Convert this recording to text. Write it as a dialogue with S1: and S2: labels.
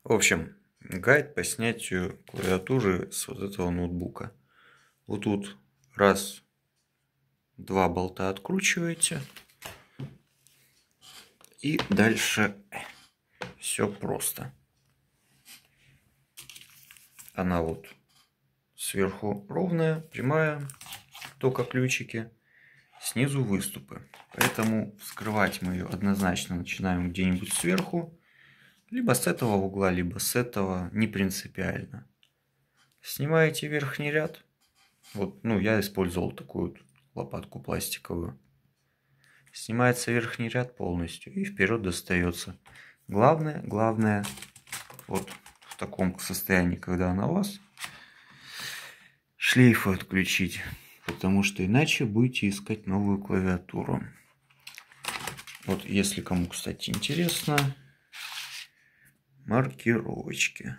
S1: В общем, гайд по снятию клавиатуры с вот этого ноутбука. Вот тут раз, два болта откручиваете. И дальше все просто. Она вот сверху ровная, прямая, только ключики. Снизу выступы. Поэтому вскрывать мы ее однозначно начинаем где-нибудь сверху. Либо с этого угла, либо с этого. Не принципиально. Снимаете верхний ряд. Вот, я использовал такую вот лопатку пластиковую. Снимается верхний ряд полностью и вперед достается. Главное, вот в таком состоянии, когда она у вас, шлейфы отключить, потому что иначе будете искать новую клавиатуру. Вот если кому, кстати, интересно, маркировочки.